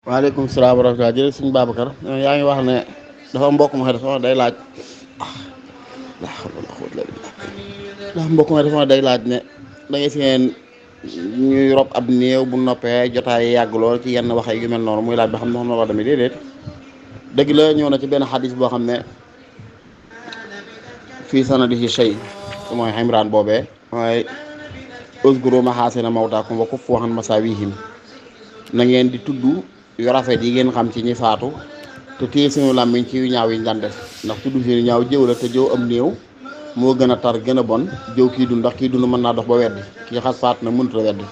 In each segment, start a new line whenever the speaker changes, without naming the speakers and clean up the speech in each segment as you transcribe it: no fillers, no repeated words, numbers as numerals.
waaleykum salaam wa rahmatulah jërëjëf suñu Babacar yaa ngi wax ne dafa mbokk ma dafa day laaj dafa mbokk ma dafa day laaj ne da ngay seen ñuy rob ab néew bu noppee jotaay yàgg lool ci yenn wax yu mel noonu muy laaj ba xam ne xam na la demee déedéet dëgg la ñëw na ci benn xadis boo xam ne fii sanadihi shay mooy Imraan boobee mooy uzkuru mahaasina mawtaakum wa kuffu an masaawihim na ngeen di tudd yu rafet yi ngeen xam ci ñi faatu te téye suñu làmmiñ ci yu ñaaw yi ñu daan def ndax tudd fi ñaaw jëw la te jëw am néew moo gën a tar gën a bon jëw kii dund ndax kii dund mën naa dox ba weddi kii xas faatu nag mënut a weddi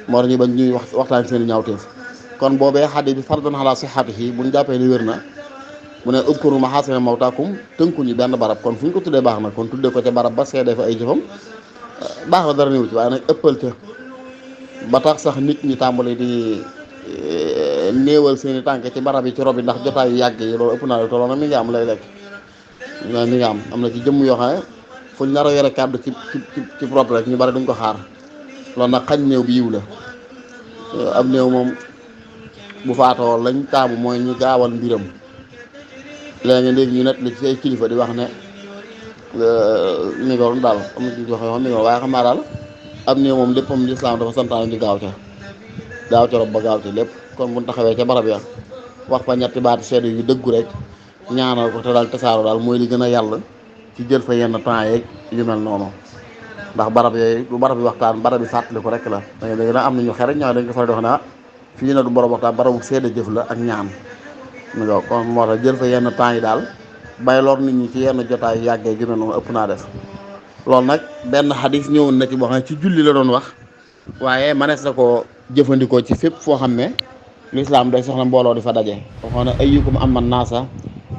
moo tax ñu bañ ñuy waxtaan seen ñaaw teef kon boobee xadis bi fardun ala sihhatihi buñ jàppee ni wér na mu ne uzkuru mahaasina mawtaakum tënkuñu benn barab kon fu ñu ko tuddee baax na kon tuddee ko ca barab ba seedee fa ay jëfam baax na dara néew ci waaye nag ëppal te ba tax sax nit ñi tàmbali di néewal seeni tànk ci barab yi ci rob yi ndax jotaay yu yàgg yi loolu ëpp naa la te loolu nag mi ngi am lay lekk mi ngi am na ci jëmm yoo xam ne fuñ nar a yore kàddu ci rob rek ñu bari duñ ko xaar loolu nag xañ néew bi yiw la ab néew moom bu faatoo lañ taamu mooy ñu gaawal mbiram léegi ñu net li ci say kilifa di wax ne mi ngi doon daal am na ci wax yoo xam mi ngi waaye xam naa daal ab néew moom léppam lislaam dafa santaane ñu gaaw ca rob ba gaaw ca lépp kon bu ñu taxawee ca barab ya wax fa ñetti baati seede yu dëggu rek ñaanal ko te daal tasaaro daal mooy li gën a yàlla ci jël fa yenn temps yeeg yu mel noonu ndax barab yooyu du barab yi waxtaan barab yi fàttali ko rek la da léegi nag am nañu xere ñoo dañ ko fa di wax ne fii na du borom waxtaan barabu seede jëf la ak ñaan nga kon moo tax jël fa yenn temps yi daal bay lor nit ñi ci yenn jotaay yàggee yu mel noonu ëpp naa def loolu nag benn xadis ñëwoon na ci boo xam ne ci julli la doon wax waaye manees na ko jëfandikoo ci fépp foo xam ne lislaam day soxla mbooloo di fa daje waxoon ne ayyukum amman naasa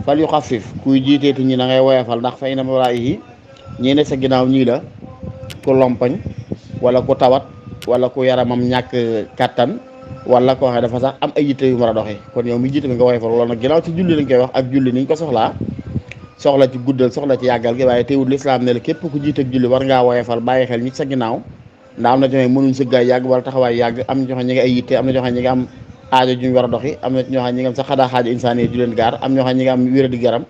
fal yu xafif kuy jiiteeti ñi da ngay woyofal ndax fay na waraayihi ñii ne sa ginnaaw ñii la ku lompañ wala ku tawat wala ku yaramam ñàkk kattan wala koo xam ne dafa sax am ay yitte yu war a doxee kon yow mi jiite bi nga woyofal loolu nag ginnaaw ci julli lañ koy wax ak julli niñ ko soxlaa soxla ci guddal soxla ci yàggal gi waaye teewul lislaam ne la képp ku jiite ak julli war ngaa woyofal bàyyi xel ñi sa ginnaaw ndax am na ñoo xam ne mënuñ sëggaay yàgg wala taxawaay yàgg am na ñoo xam ne ñi ngi ay yitte am na ñoo xam ne ñi ngi am aajo juñ war a doxi am na ñoo xam ne ñi ngi am sax xadaa xaajo insaan yi ju leen gaar am ñoo xam ne ñi ngi am wéra di garam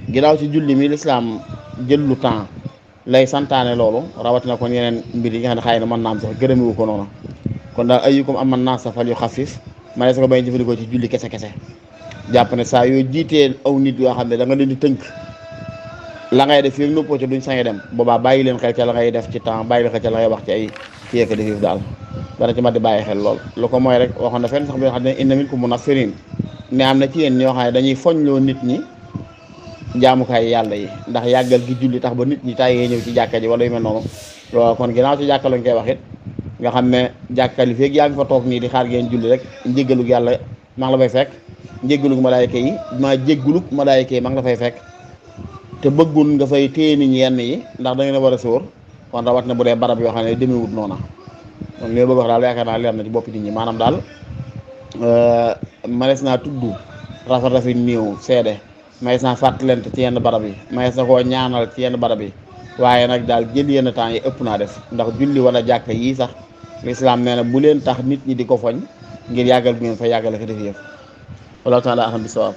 ginnaaw ci julli mi lislaam jël lu temps lay santaane loolu rawatina kon yeneen mbir yi nga xam ne xëy na mën naa am sax gërëmewu ko noonu kon daal ayyukum amman naasa fal yu xafif ma ne sa ko bañ jëfandikoo ci julli kese jàpp ne saa yoo jiitee aw nit yoo xam ne da nga leen di tënk la ngay def fii noppoo ci duñ sañe dem boobaa bàyyi leen xel ca la ngay def ci temps bàyyi leen xel ca la ngay wax ci ay ci yekk def daal dana ci mat di bàyyi xel lool lu ko mooy rek waxoon na fenn sax bi xam ne inna minkum munaffirin ne am na ci yéen ñoo xam ne dañuy foñloo nit ñi jaamukaay yàlla yi ndax yàggal gi julli tax ba nit ñi tàyyee ñëw ci jàkka ji wala yu mel noonu loolu kon ginnaaw ci jàkka lañ koy wax it nga xam ne jàkka li feeg yaa ngi fa toog nii di xaar ngeen julli rek njéggalug yàlla maa ngi la fay fekk njéggalug malaayika yi maa jéggulug malaayika yi maa ngi la fay fekk te bëggul nga fay téye nit ñi yenn yi ndax da ngeen a war a sóor kon rawat na bu dee barab yoo xam ne demewut noona kon li ma bëgg wax daal yaakaar naa leer na ci boppi nit ñi maanaam daal manees naa tudd rafet néew seede manees naa fàttalante ci yenn barab yi manees na koo ñaanal ci yenn barab yi waaye nag daal jël yenn temps yi ëpp naa def ndax julli wala jàkka yii sax lislaam nee na bu leen tax nit ñi di ko foñ ngir yàggal bu ngeen fa yàggale ko def yëf wallahu taala alam bi sawaab